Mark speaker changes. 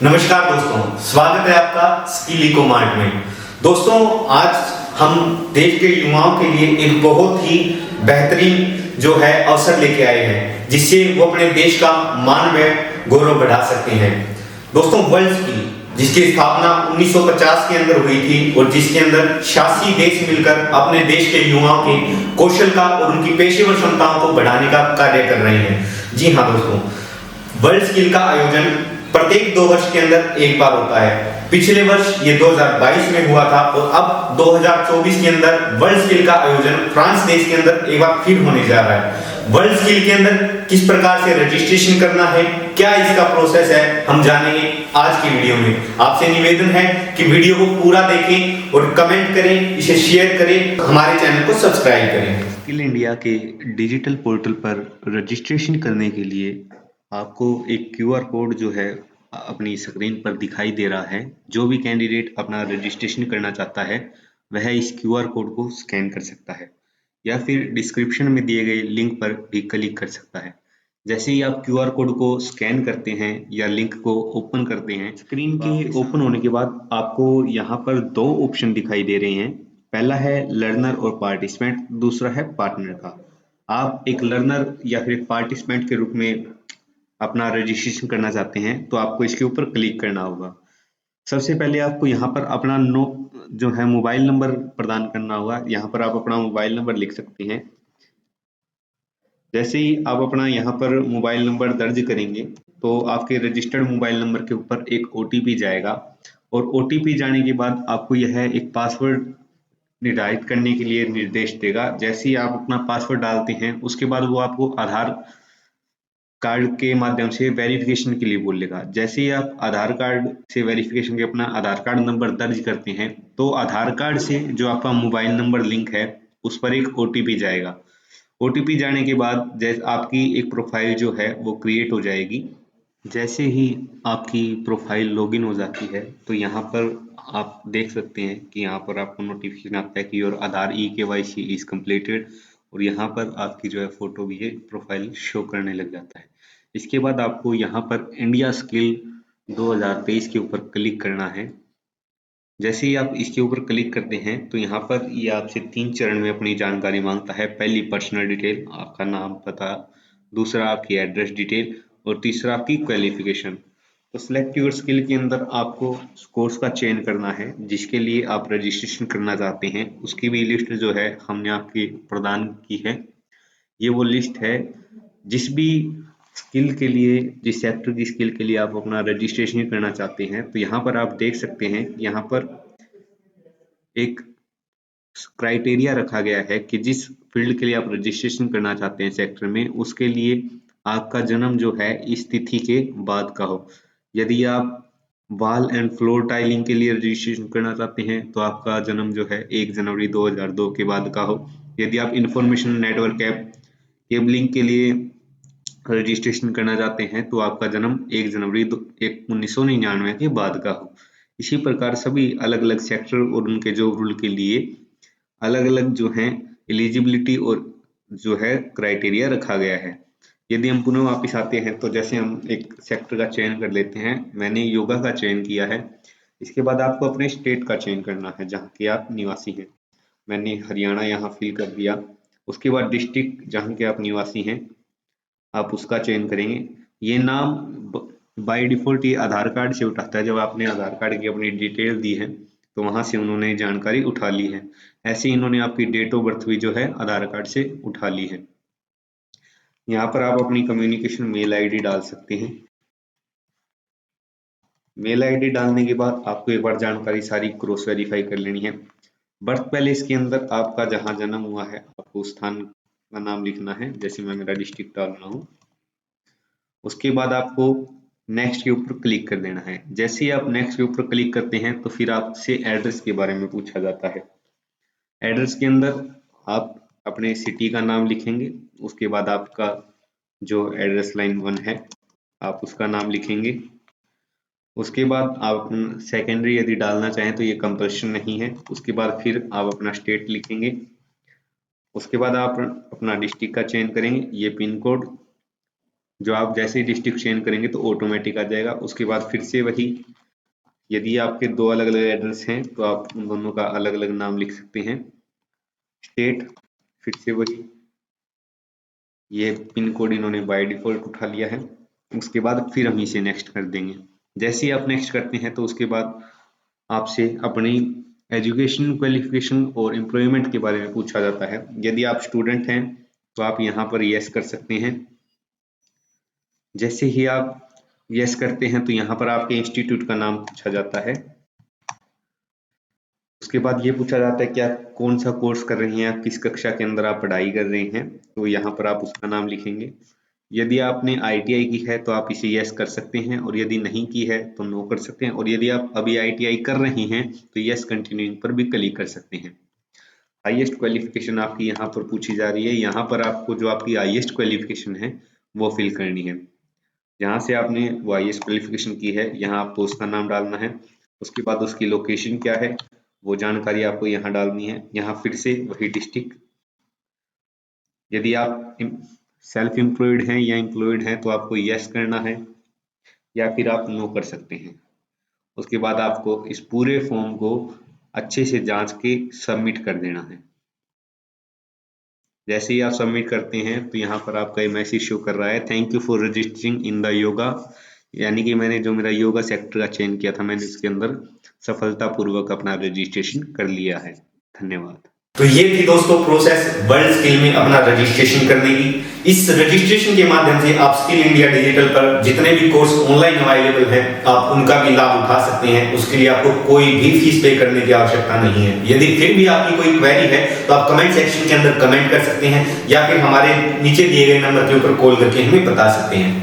Speaker 1: नमस्कार दोस्तों, स्वागत है आपका स्किल इको मार्ट में। दोस्तों, आज हम देश के युवाओं के लिए एक बहुत ही बेहतरीन जो है अवसर लेके आए हैं, जिससे वो अपने देश का मान व गौरव बढ़ा सकते हैं। दोस्तों, वर्ल्ड स्किल जिसकी स्थापना 1950 के अंदर हुई थी और जिसके अंदर 86 देश मिलकर अपने देश के युवाओं के कौशल का और उनकी पेशेवर क्षमताओं को बढ़ाने का कार्य कर रहे हैं। जी हाँ दोस्तों, वर्ल्ड स्किल का आयोजन प्रत्येक 2 वर्ष के अंदर एक बार होता है। पिछले वर्ष ये 2022 में हुआ था और अब 2024 के अंदर वर्ल्ड स्किल का आयोजन फ्रांस देश के अंदर एक बार फिर होने जा रहा है। वर्ल्ड स्किल के अंदर किस प्रकार से रजिस्ट्रेशन करना है, क्या इसका प्रोसेस है, हम जानेंगे आज की वीडियो में। आपसे निवेदन है कि वीडियो को पूरा देखें और कमेंट करें, इसे शेयर करें, हमारे चैनल को सब्सक्राइब करें।
Speaker 2: स्किल इंडिया के डिजिटल पोर्टल पर रजिस्ट्रेशन करने के लिए आपको एक क्यूआर कोड जो है अपनी स्क्रीन पर दिखाई दे रहा है। जो भी कैंडिडेट अपना रजिस्ट्रेशन करना चाहता है वह इस क्यूआर कोड को स्कैन कर सकता है या फिर डिस्क्रिप्शन में दिए गए लिंक पर भी क्लिक कर सकता है। जैसे ही आप क्यूआर कोड को स्कैन करते हैं या लिंक को ओपन करते हैं, स्क्रीन के ओपन होने के बाद आपको यहाँ पर 2 ऑप्शन दिखाई दे रहे हैं। पहला है लर्नर और पार्टिसिपेंट, दूसरा है पार्टनर का। आप एक लर्नर या फिर पार्टिसिपेंट के रूप में अपना रजिस्ट्रेशन करना चाहते हैं तो आपको इसके ऊपर क्लिक करना होगा। सबसे पहले आपको यहाँ पर अपना जो है मोबाइल नंबर प्रदान करना होगा। यहाँ पर आप अपना मोबाइल नंबर लिख सकते हैं। जैसे ही आप अपना यहाँ पर मोबाइल नंबर दर्ज करेंगे तो आपके रजिस्टर्ड मोबाइल नंबर के ऊपर एक ओटीपी जाएगा और ओटीपी जाने के बाद आपको यह एक पासवर्ड निर्धारित करने के लिए निर्देश देगा। जैसे ही आप अपना पासवर्ड डालते हैं उसके बाद वो आपको आधार कार्ड के माध्यम से वेरिफिकेशन के लिए बोलेगा। जैसे ही आप आधार कार्ड से वेरिफिकेशन के अपना आधार कार्ड नंबर दर्ज करते हैं तो आधार कार्ड से जो आपका मोबाइल नंबर लिंक है उस पर एक ओटीपी जाएगा। ओटीपी जाने के बाद जैसे आपकी एक प्रोफाइल जो है वो क्रिएट हो जाएगी। जैसे ही आपकी प्रोफाइल लॉगिन हो जाती है तो यहाँ पर आप देख सकते हैं कि यहाँ पर आपको नोटिफिकेशन आता है कि your Aadhaar e-KYC is completed और यहाँ पर आपकी जो है फोटो भी ये प्रोफाइल शो करने लग जाता है। इसके बाद आपको यहाँ पर इंडिया स्किल 2023 के ऊपर क्लिक करना है। जैसे ही आप इसके ऊपर क्लिक करते हैं तो यहाँ पर ये आपसे 3 चरण में अपनी जानकारी मांगता है। पहली पर्सनल डिटेल, आपका नाम पता, दूसरा आपकी एड्रेस डिटेल और तीसरा आपकी क्वालिफिकेशन। तो सिलेक्ट योर स्किल के अंदर आपको कोर्स का चयन करना है जिसके लिए आप रजिस्ट्रेशन करना चाहते हैं। उसकी भी लिस्ट जो है हमने आपकी प्रदान की है। ये वो लिस्ट है जिस भी स्किल के लिए, जिस सेक्टर की स्किल के लिए आप अपना रजिस्ट्रेशन करना चाहते हैं तो यहाँ पर आप देख सकते हैं यहाँ पर एक क्राइटेरिया रखा गया है कि जिस फील्ड के लिए आप रजिस्ट्रेशन करना चाहते हैं सेक्टर में, उसके लिए आपका जन्म जो है इस तिथि के बाद का हो। यदि आप वॉल एंड फ्लोर टाइलिंग के लिए रजिस्ट्रेशन करना चाहते हैं तो आपका जन्म जो है 1 जनवरी 2002 के बाद का हो। यदि आप इंफॉर्मेशन नेटवर्क केबलिंग के लिए रजिस्ट्रेशन करना चाहते हैं तो आपका जन्म 1 जनवरी 1999 के बाद का हो। इसी प्रकार सभी अलग अलग सेक्टर और उनके जॉब रोल के लिए अलग अलग जो है एलिजिबिलिटी और जो है क्राइटेरिया रखा गया है। यदि हम पुनः वापस आते हैं तो जैसे हम एक सेक्टर का चयन कर लेते हैं। मैंने योगा का चयन किया है। इसके बाद आपको अपने स्टेट का चयन करना है जहाँ के आप निवासी हैं। मैंने हरियाणा यहाँ फिल कर दिया। उसके बाद डिस्ट्रिक्ट जहाँ के आप निवासी हैं आप उसका चयन करेंगे। ये नाम बाय डिफॉल्ट ये आधार कार्ड से उठाता है। जब आपने आधार कार्ड की अपनी डिटेल दी है तो वहां से उन्होंने जानकारी उठा ली है। ऐसे ही इन्होंने आपकी डेट ऑफ बर्थ भी जो है आधार कार्ड से उठा ली है। यहाँ पर आप अपनी कम्युनिकेशन मेल आईडी डाल सकते हैं। मेल आईडी डालने के बाद आपको एक बार जानकारी सारी क्रॉस वेरीफाई कर लेनी है। बर्थ पैलेस के अंदर आपका जहाँ जन्म हुआ है आपको उस स्थान का नाम लिखना है। जैसे मैं मेरा डिस्ट्रिक्ट डाल रहा हूँ। उसके बाद आपको नेक्स्ट के ऊपर क्लिक कर देना है। जैसे ही आप नेक्स्ट के ऊपर क्लिक करते हैं तो फिर आपसे एड्रेस के बारे में पूछा जाता है। एड्रेस के अंदर आप अपने सिटी का नाम लिखेंगे। उसके बाद आपका जो एड्रेस लाइन 1 है आप उसका नाम लिखेंगे। उसके बाद आप सेकेंडरी यदि डालना चाहें तो ये कंपल्शन नहीं है। उसके बाद फिर आप अपना स्टेट लिखेंगे। उसके बाद आप अपना डिस्ट्रिक्ट का चयन करेंगे। ये पिन कोड जो आप जैसे ही डिस्ट्रिक्ट चेंज करेंगे तो ऑटोमेटिक आ जाएगा। उसके बाद फिर से वही, यदि आपके दो अलग अलग एड्रेस हैं तो आप उन दोनों का अलग अलग नाम लिख सकते हैं। स्टेट, फिर से वही, ये पिन कोड इन्होंने बाय डिफॉल्ट उठा लिया है। उसके बाद फिर हम इसे नेक्स्ट कर देंगे। जैसे ही आप नेक्स्ट करते हैं तो उसके बाद आपसे अपनी एजुकेशन क्वालिफिकेशन और एम्प्लॉयमेंट के बारे में पूछा जाता है। यदि आप स्टूडेंट हैं तो आप यहाँ पर यस कर सकते हैं। जैसे ही आप यस करते हैं तो यहाँ पर आपके इंस्टीट्यूट का नाम पूछा जाता है। उसके बाद ये पूछा जाता है कि आप कौन सा कोर्स कर रहे हैं, आप किस कक्षा के अंदर आप पढ़ाई कर रहे हैं, तो यहाँ पर आप उसका नाम लिखेंगे। यदि आपने ITI की है तो आप इसे यस कर सकते हैं, और यदि नहीं की है तो नो कर सकते हैं। और यदि आप अभी ITI कर रहे हैं तो यस कंटिन्यूइंग पर भी क्लिक कर सकते हैं। हाईएस्ट क्वालिफिकेशन आपकी यहाँ पर पूछी जा रही है। यहाँ पर आपको जो आपकी हाईएस्ट क्वालिफिकेशन है वो फिल करनी है। जहाँ से आपने वो हाईएस्ट क्वालिफिकेशन की है यहाँ आपको उसका नाम डालना है। उसके बाद उसकी लोकेशन क्या है वो जानकारी आपको यहाँ डालनी है। यहाँ फिर से वही डिस्ट्रिक्ट, यदि आप सेल्फ एम्प्लॉयड हैं या एम्प्लॉयड हैं तो आपको यस करना है, या फिर आप नो कर सकते हैं। उसके बाद आपको इस पूरे फॉर्म को अच्छे से जांच के सबमिट कर देना है। जैसे ही आप सबमिट करते हैं तो यहाँ पर आपका ये मैसेज शो कर रहा है, thank you for registering in the yoga, यानी कि मैंने जो मेरा योगा सेक्टर का चयन किया था मैंने इसके अंदर सफलतापूर्वक अपना रजिस्ट्रेशन कर लिया है। धन्यवाद।
Speaker 1: तो ये थी दोस्तों प्रोसेस वर्ल्ड स्किल में अपना रजिस्ट्रेशन करने की। इस रजिस्ट्रेशन के माध्यम से आप स्किल इंडिया डिजिटल पर जितने भी कोर्स ऑनलाइन अवेलेबल हैं आप उनका भी लाभ उठा सकते हैं। उसके लिए आपको कोई भी फीस पे करने की आवश्यकता नहीं है। यदि फिर भी आपकी कोई क्वेरी है तो आप कमेंट सेक्शन के अंदर कमेंट कर सकते हैं, या फिर हमारे नीचे दिए गए नंबर के ऊपर कॉल करके हमें बता सकते हैं।